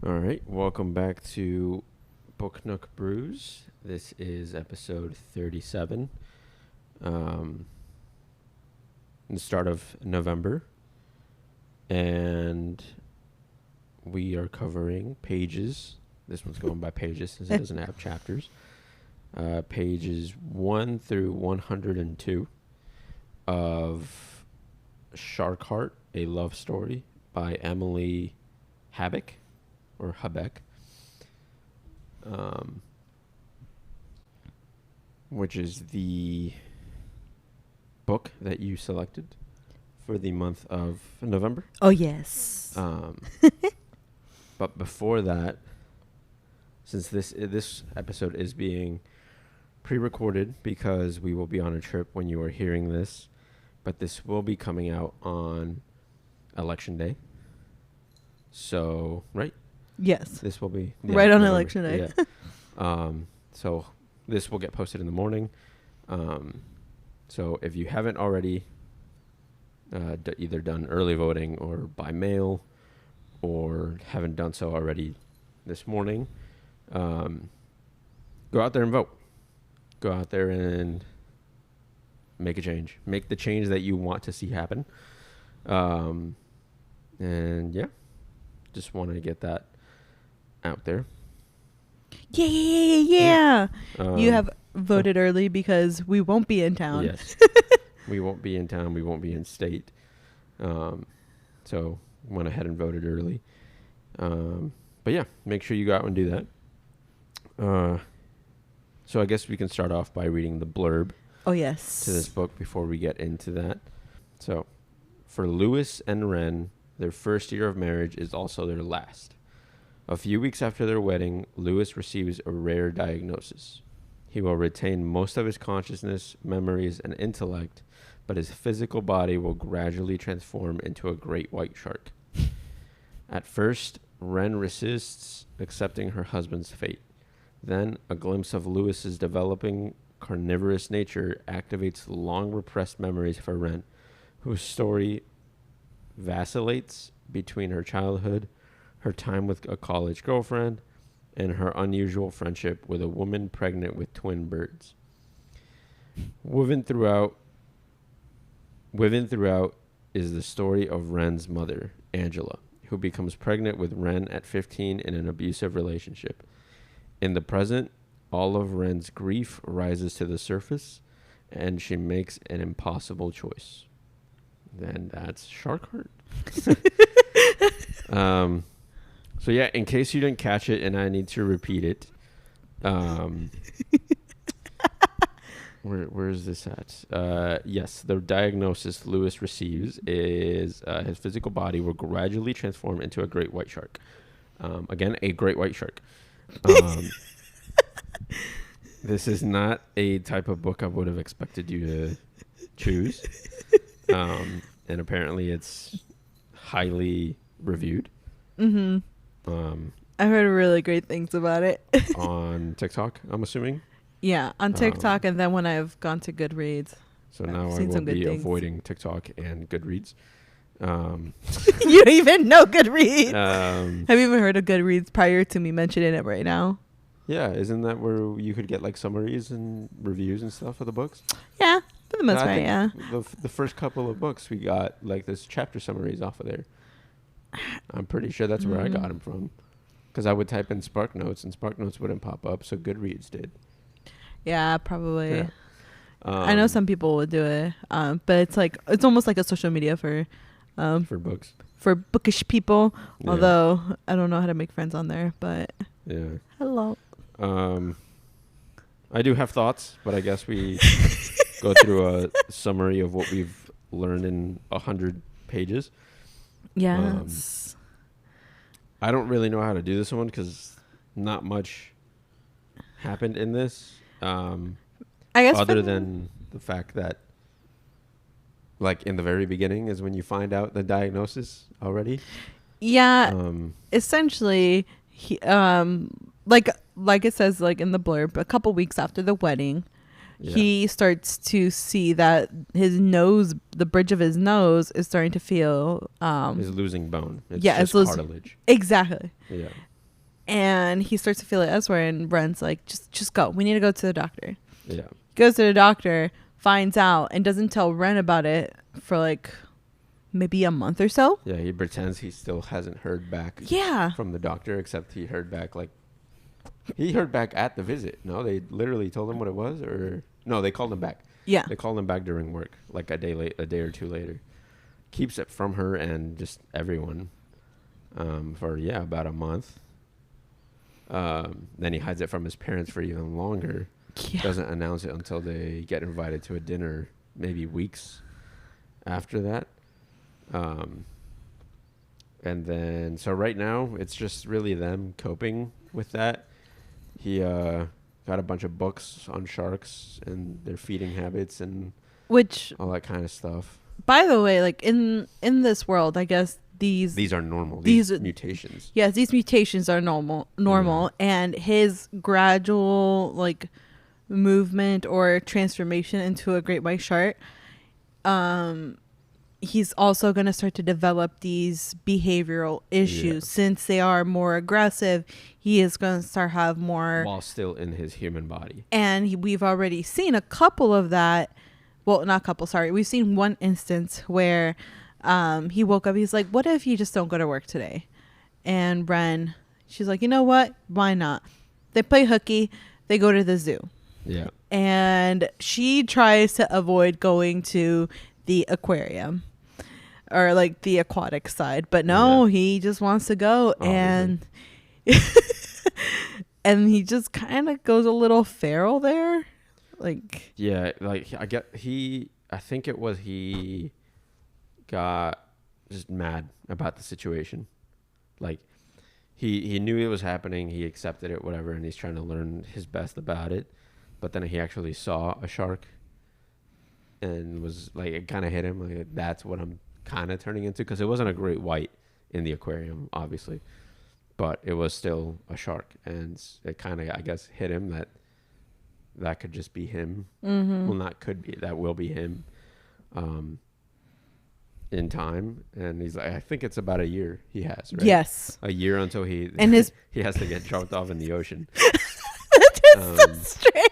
All right, welcome back to Book Nook Brews. This is episode 37. The start of November, and we are covering pages. This one's going by pages since it doesn't have chapters. Pages 1 through 102 of Shark Heart, a Love Story by Emily Habeck. Or Habeck, which is the book that you selected for the month of November. Oh, yes. But before that, since this episode is being pre-recorded because we will be on a trip when you are hearing this, but this will be coming out on Election Day. So, right? Yes. This will be right on Election Day. Yeah. So this will get posted in the morning. So if you haven't already either done early voting or by mail or haven't done so already this morning, go out there and vote. Go out there and make a change. Make the change that you want to see happen. And yeah, just want to get that out there. Yeah. You have voted early because we won't be in town. Yes. We won't be in town. We won't be in state. So went ahead and voted early. But yeah, make sure you go out and do that. So I guess we can start off by reading the blurb. Oh, yes. To this book before we get into that. So for Lewis and Wren, their first year of marriage is also their last. A few weeks after their wedding, Lewis receives a rare diagnosis. He will retain most of his consciousness, memories, and intellect, but his physical body will gradually transform into a great white shark. At first, Wren resists accepting her husband's fate. Then, a glimpse of Lewis's developing carnivorous nature activates long repressed memories for Wren, whose story vacillates between her childhood, her time with a college girlfriend, and her unusual friendship with a woman pregnant with twin birds. Woven throughout is the story of Wren's mother, Angela, who becomes pregnant with Wren at 15 in an abusive relationship. In the present, all of Wren's grief rises to the surface, and she makes an impossible choice. Then that's Shark Heart. So yeah, in case you didn't catch it and I need to repeat it, where is this at? Yes, the diagnosis Lewis receives is his physical body will gradually transform into a great white shark. Again, a great white shark. This is not a type of book I would have expected you to choose. And apparently it's highly reviewed. Mm-hmm. I heard really great things about it. On TikTok, I'm assuming? Yeah, on TikTok, and then when I've gone to Goodreads. So now I will be avoiding TikTok and Goodreads. You don't even know Goodreads. Have you even heard of Goodreads prior to me mentioning it right now? Yeah, isn't that where you could get like summaries and reviews and stuff of the books? Yeah, for the most part, yeah. The first couple of books we got like this chapter summaries off of there. I'm pretty sure that's where I got them from. Because I would type in Spark Notes and Spark Notes wouldn't pop up, so Goodreads did. Yeah, probably. Yeah. I know some people would do it, but it's almost like a social media for books. For bookish people. Yeah. Although I don't know how to make friends on there, but yeah. Hello. I do have thoughts, but I guess we go through a summary of what we've learned in 100 pages. Yes. I don't really know how to do this one because not much happened in this. I guess other than the fact that, like, in the very beginning is when you find out the diagnosis already. Yeah. Essentially, he, like it says, like in the blurb, a couple weeks after the wedding, he starts to see that his nose, the bridge of his nose, is starting to feel. Is losing bone. It's just cartilage. Exactly. Yeah. And he starts to feel it elsewhere, and Ren's like, just go. We need to go to the doctor. Yeah. Goes to the doctor, finds out, and doesn't tell Ren about it for like maybe a month or so. Yeah, he pretends he still hasn't heard back from the doctor, except he heard back at the visit. No, they literally told him what it was, or no, they called him back. Yeah. They called him back during work, like a day or two later. Keeps it from her and just everyone for about a month. Then he hides it from his parents for even longer. Yeah. Doesn't announce it until they get invited to a dinner, maybe weeks after that. And then, so right now, it's just really them coping with that. He got a bunch of books on sharks and their feeding habits and all that kind of stuff. By the way, like in this world, I guess these are normal. These mutations. Yes, these mutations are normal, and his gradual like movement or transformation into a great white shark. He's also going to start to develop these behavioral issues since they are more aggressive. He is going to start have more while still in his human body. And we've already seen a couple of that. Well, not a couple. Sorry, we've seen one instance where he woke up. He's like, "What if you just don't go to work today?" And Ren, she's like, "You know what? Why not?" They play hooky. They go to the zoo. Yeah. And she tries to avoid going to the aquarium or like the aquatic side, but no, he just wants to go. And and he just kind of goes a little feral there, like I think it was he got just mad about the situation. Like he knew it was happening, he accepted it, whatever, and he's trying to learn his best about it. But then he actually saw a shark and was like, it kind of hit him. Like, that's what I'm kind of turning into. Because it wasn't a great white in the aquarium, obviously. But it was still a shark. And it kind of, I guess, hit him that could just be him. Mm-hmm. Well, not could be. That will be him in time. And he's like, I think it's about a year he has, right? Yes. A year until he has to get dropped off in the ocean. That is so strange.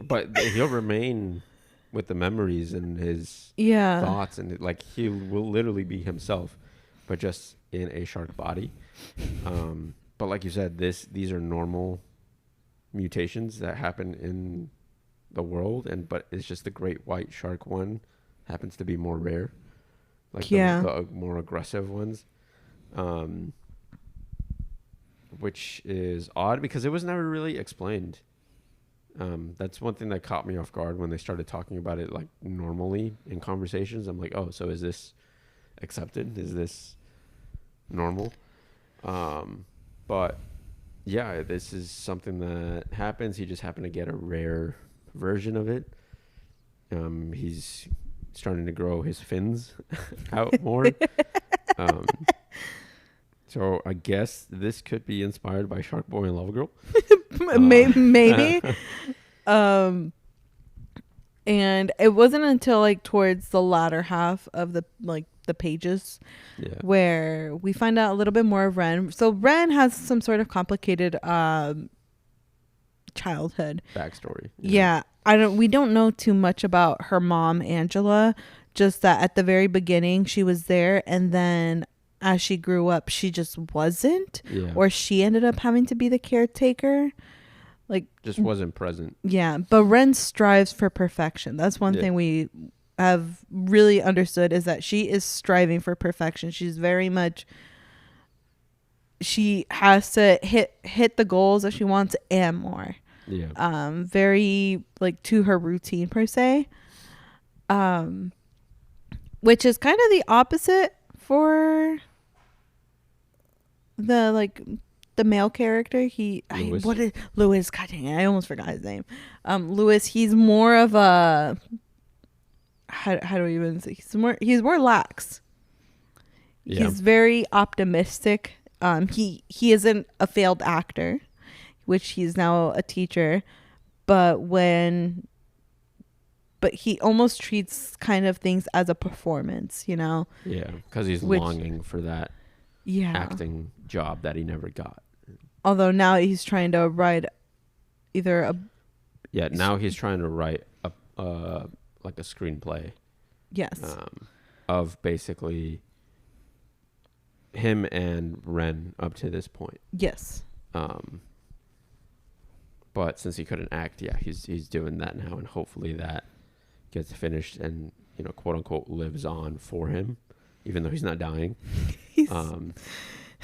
But he'll remain with the memories and his thoughts, and like he will literally be himself, but just in a shark body. But like you said, these are normal mutations that happen in the world, but it's just the great white shark one happens to be more rare, like the more aggressive ones, which is odd because it was never really explained. That's one thing that caught me off guard when they started talking about it like normally in conversations. I'm like, oh, so is this accepted? Is this normal? But yeah, this is something that happens. He just happened to get a rare version of it. He's starting to grow his fins out more. So I guess this could be inspired by Shark Boy and Lava Girl. Maybe. And it wasn't until like towards the latter half of the pages where we find out a little bit more of Ren. So Ren has some sort of complicated childhood backstory. Yeah. We don't know too much about her mom, Angela, just that at the very beginning she was there, and then as she grew up she just wasn't, or she ended up having to be the caretaker. Like, just wasn't present. Yeah, but Ren strives for perfection. That's one thing we have really understood, is that she is striving for perfection. She's very much, she has to hit the goals that she wants and more. Yeah. Very like to her routine per se. Which is kind of the opposite for the male character. Louis, God dang it, I almost forgot his name. Louis, he's more of a, how do we even say, he's more lax. He's very optimistic. He isn't a failed actor, which he's now a teacher, but he almost treats kind of things as a performance, Yeah, because he's longing for that acting job that he never got. Although now he's trying to write either a... Yeah, now he's trying to write a like a screenplay. Yes. Of basically him and Ren up to this point. Yes. But since he couldn't act, yeah, he's doing that now, and hopefully that gets finished and, you know, quote unquote lives on for him, even though he's not dying.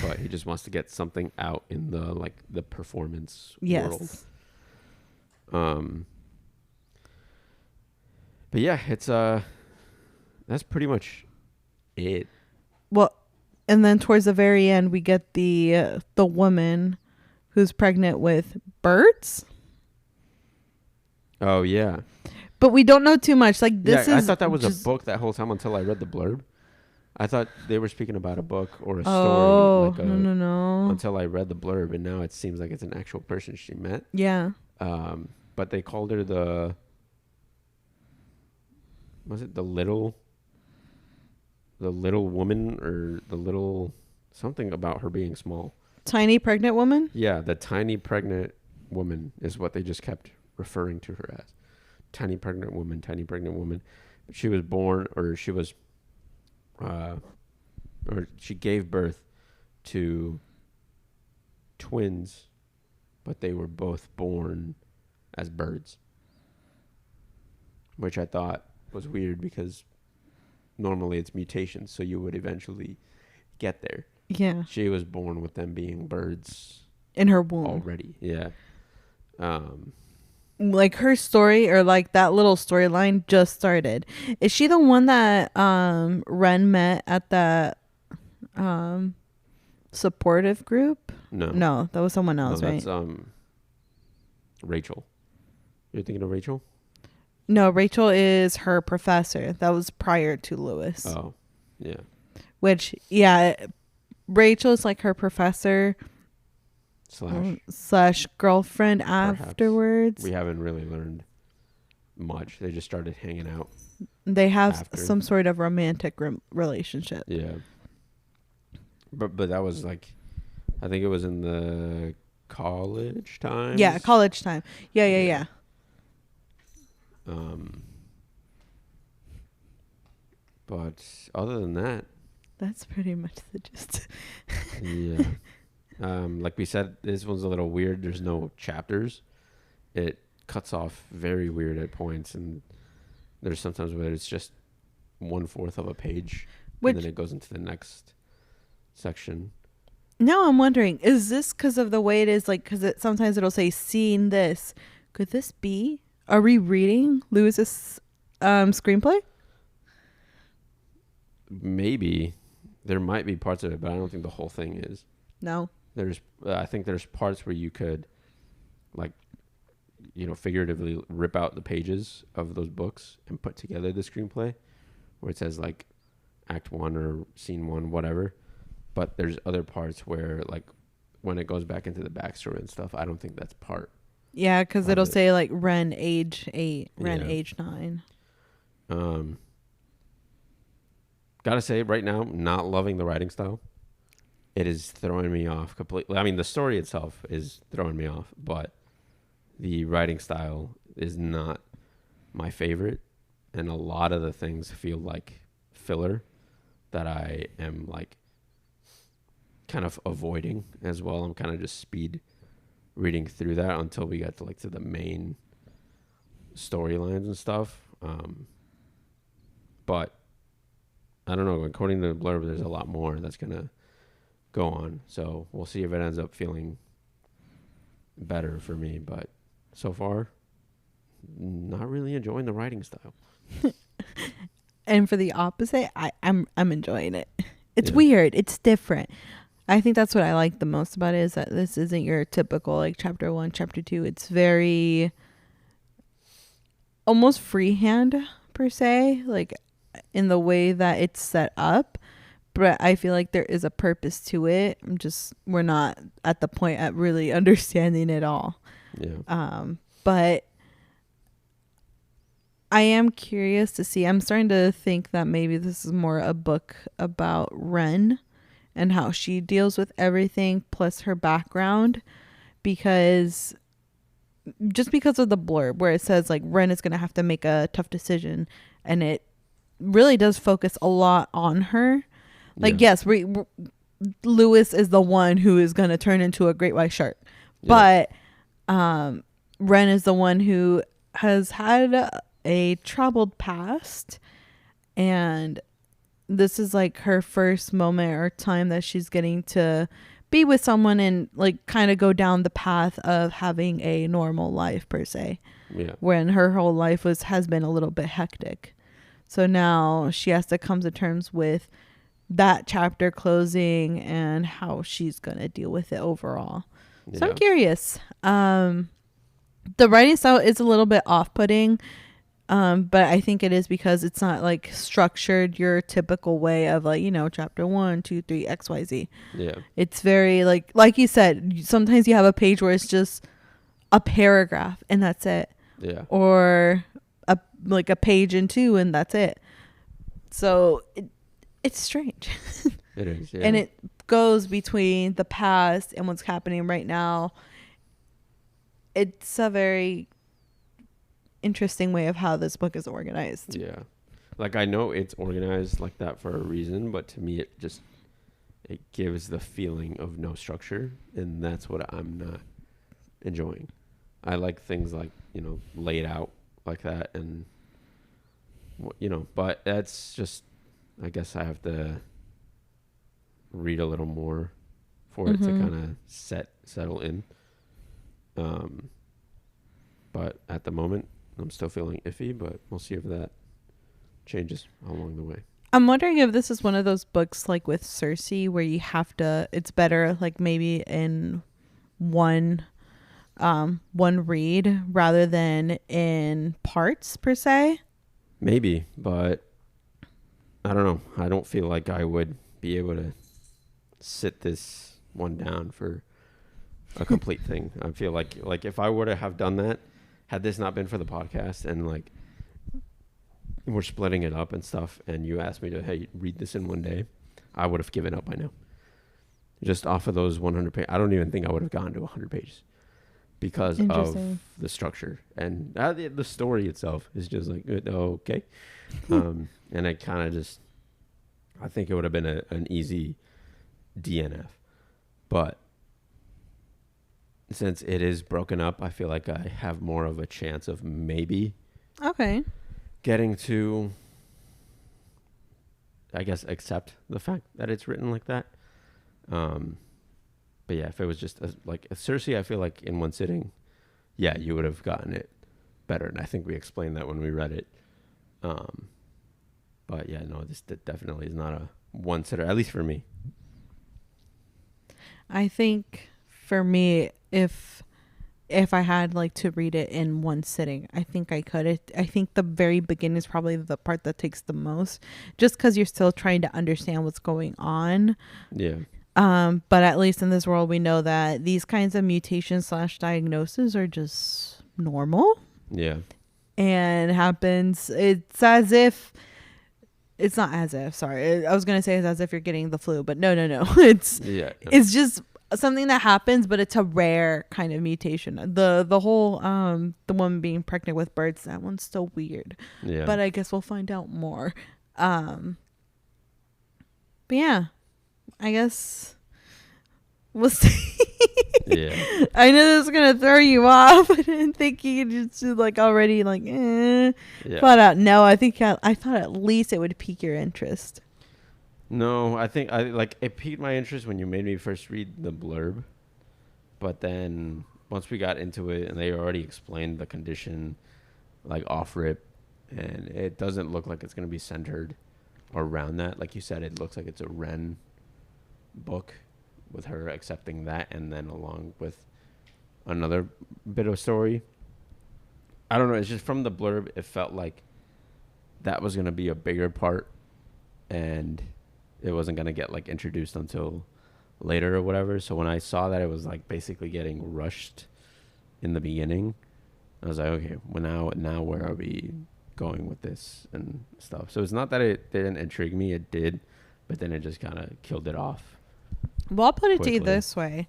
But he just wants to get something out in the performance world. But yeah, it's that's pretty much it. Well, and then towards the very end, we get the woman who's pregnant with birds. Oh yeah. But we don't know too much. Like this I is thought that was a book that whole time until I read the blurb. I thought they were speaking about a book or a story. Oh, no. Until I read the blurb, and now it seems like it's an actual person she met. Yeah. But they called her was it the little woman, or the little something about her being small? Tiny pregnant woman? Yeah, the tiny pregnant woman is what they just kept referring to her as. Tiny pregnant woman. She was born, or she was, or she gave birth to twins, but they were both born as birds, which I thought was weird because normally it's mutations, so you would eventually get there. Yeah. She was born with them being birds in her womb already. Yeah. Like her story, or like that little storyline just started. Is she the one that Ren met at that supportive group? No, that was someone else, right? That's Rachel. You're thinking of Rachel? No, Rachel is her professor. That was prior to Lewis. Oh, yeah. Which, yeah, Rachel is like her professor slash girlfriend perhaps. Afterwards. We haven't really learned much. They just started hanging out. They have some sort of romantic relationship. Yeah. But that was like, I think it was in the college time. Yeah, college time. Yeah. But other than that, that's pretty much the gist. Yeah. Like we said, this one's a little weird. There's no chapters. It cuts off very weird at points, and there's sometimes where it's just 1/4 of a page, and then it goes into the next section. Now I'm wondering, is this because of the way it is? Like, because sometimes it'll say "seen this." Could this be? Are we reading Lewis's screenplay? Maybe. There might be parts of it, but I don't think the whole thing is. No. I think there's parts where you could, like, you know, figuratively rip out the pages of those books and put together the screenplay, where it says like Act 1 or Scene 1, whatever. But there's other parts where, like, when it goes back into the backstory and stuff, I don't think that's part. Yeah, because it'll say like Ren age 8, Ren age 9. Gotta say, right now, not loving the writing style. It is throwing me off completely. I mean, the story itself is throwing me off, but the writing style is not my favorite. And a lot of the things feel like filler that I am, like, kind of avoiding as well. I'm kind of just speed reading through that until we get to, like, to the main storylines and stuff. But I don't know. According to the blurb, there's a lot more that's going to go on. So we'll see if it ends up feeling better for me. But so far, not really enjoying the writing style. And for the opposite, I'm enjoying it. It's weird. It's different. I think that's what I like the most about it, is that this isn't your typical, like, chapter 1, chapter 2. It's very almost freehand, per se, like, in the way that it's set up. But I feel like there is a purpose to it. We're not at the point at really understanding it all. Yeah. But I am curious to see. I'm starting to think that maybe this is more a book about Ren and how she deals with everything, plus her background, because just because of the blurb where it says like Ren is going to have to make a tough decision, and it really does focus a lot on her. Like, yes, Lewis is the one who is going to turn into a great white shark, but Ren is the one who has had a troubled past, and this is like her first moment or time that she's getting to be with someone and like kind of go down the path of having a normal life per se. Yeah. When her whole life has been a little bit hectic. So now she has to come to terms with that chapter closing and how she's going to deal with it overall. So I'm curious. The writing style is a little bit off-putting. But I think it is because it's not like structured your typical way of like, you know, chapter 1, 2, 3, XYZ. Yeah. It's very like you said, sometimes you have a page where it's just a paragraph and that's it. Yeah. Or a page and 2 and that's it. So it's strange. It is. Yeah. And it goes between the past and what's happening right now. It's a very interesting way of how this book is organized. Yeah. Like, I know it's organized like that for a reason, but to me it gives the feeling of no structure, and that's what I'm not enjoying. I like things like, you know, laid out like that, and you know, but that's just, I guess I have to read a little more for it to kind of settle in. But at the moment I'm still feeling iffy, but we'll see if that changes along the way. I'm wondering if this is one of those books like with Cersei where you have to, it's better like maybe in one read rather than in parts per se. Maybe, but I don't know. I don't feel like I would be able to sit this one down for a complete thing. I feel like if I were to have done that, had this not been for the podcast and like we're splitting it up and stuff, and you asked me to, hey, read this in one day, I would have given up by now. Just off of those 100 pages. I don't even think I would have gone to 100 pages because of the structure. And the story itself is just like, okay. And I kind of just, I think it would have been an easy DNF. But since it is broken up, I feel like I have more of a chance of maybe getting to, I guess, accept the fact that it's written like that. But yeah, if it was just like Cersei, I feel like in one sitting, yeah, you would have gotten it better. And I think we explained that when we read it. But yeah, no, this definitely is not a one sitter, at least for me. I think for me, if I had like to read it in one sitting, I think I could. I think the very beginning is probably the part that takes the most, just because you're still trying to understand what's going on. Yeah. But at least in this world, we know that these kinds of mutations / diagnoses are just normal. Yeah. And happens. It's as if. It's not as if. Sorry, I was gonna say it's as if you're getting the flu, but no. It's just something that happens, but it's a rare kind of mutation. The whole the woman being pregnant with birds, that one's still weird. Yeah. But I guess we'll find out more. But yeah, I guess we'll see. Yeah. I know this is gonna throw you off. I didn't think you could just like already like but no, I thought at least it would pique your interest. No, I think it piqued my interest when you made me first read the blurb, but then once we got into it and they already explained the condition like off rip, and it doesn't look like it's going to be centered around that. Like you said, it looks like it's a Ren book with her accepting that, and then along with another bit of story. I don't know, it's just from the blurb it felt like that was going to be a bigger part, and it wasn't going to get like introduced until later or whatever. So when I saw that it was like basically getting rushed in the beginning, I was like, okay, well now where are we going with this and stuff? So it's not that it didn't intrigue me, it did, but then it just kind of killed it off Well, I'll put it to you quickly. this way.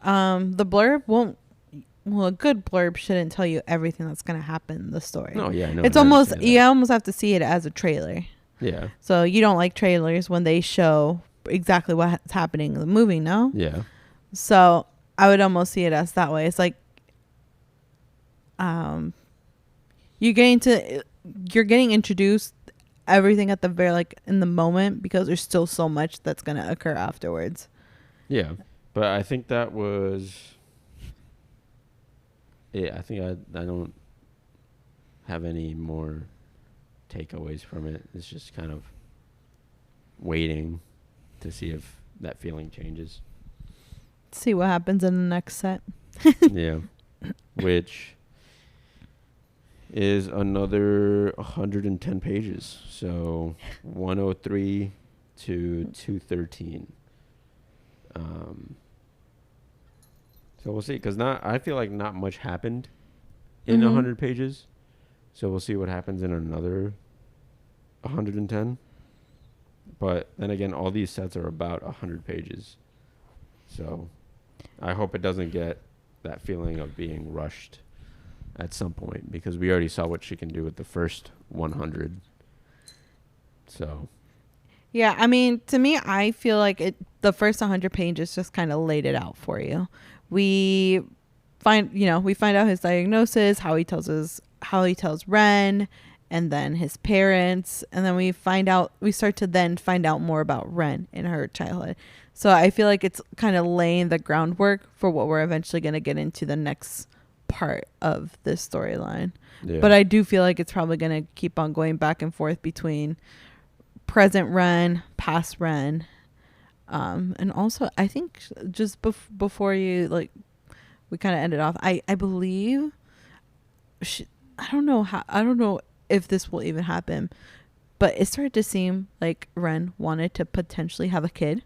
The blurb won't. Well, a good blurb shouldn't tell you everything that's going to happen in the story. No, yeah, no, It's I almost, understand you that. almost have to see it as a trailer. Yeah, So you don't like trailers when they show exactly what's happening in the movie, no? yeah, So I would almost see it as that way. It's like, um, you're getting introduced everything at the very, like, in the moment, because there's still so much that's going to occur afterwards. yeah. But I think that was. Yeah, I think I don't have any more takeaways from it. It's just kind of waiting to see if that feeling changes. See what happens in the next set. Yeah, which is another 110 pages. So 103 to 213. So we'll see, because I feel like not much happened in 100 pages. So we'll see what happens in another 110. But then again, all these sets are about 100 pages. So I hope it doesn't get that feeling of being rushed at some point, because we already saw what she can do with the first 100. So Yeah, I mean, to me, I feel like the first 100 pages just kind of laid it out for you. We find out his diagnosis, how he tells Ren, and then his parents, and then we start to then find out more about Ren in her childhood. So I feel like it's kind of laying the groundwork for what we're eventually going to get into the next part of this storyline. yeah. But I do feel like it's probably going to keep on going back and forth between present Ren, past Ren, and also I think just before you, like, we kind of ended off, I believe I don't know if this will even happen, but it started to seem like Ren wanted to potentially have a kid.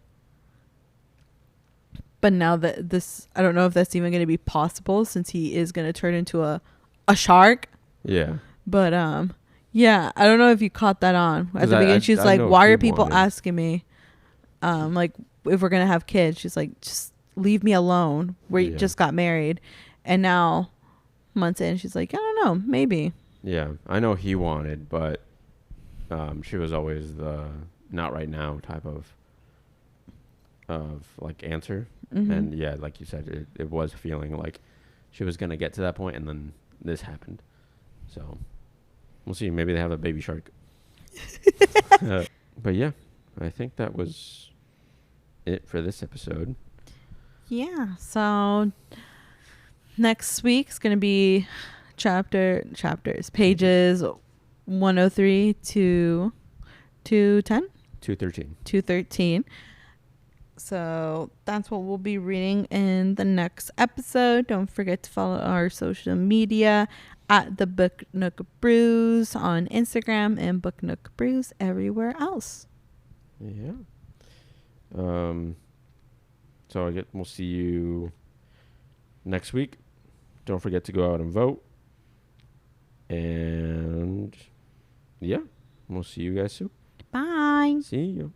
But now that I don't know if that's even going to be possible, since he is going to turn into a shark. Yeah. But yeah, I don't know if you caught that on at the beginning. She's like, "Why are people asking me, like, if we're gonna have kids?" She's like, "Just leave me alone. We just got married," and now months in, she's like, "I don't know, maybe." Yeah, I know he wanted, but she was always the not right now type of like answer. And yeah, like you said, it was feeling like she was gonna get to that point, and then this happened. So we'll see. Maybe they have a baby shark. But yeah, I think that was it for this episode. Yeah. So next week's gonna be pages 103 to 210. 213. 213. So that's what we'll be reading in the next episode. Don't forget to follow our social media at the Book Nook Brews on Instagram and Book Nook Brews everywhere else. Yeah. So I guess we'll see you next week. Don't forget to go out and vote. And yeah, we'll see you guys soon. Bye. See you.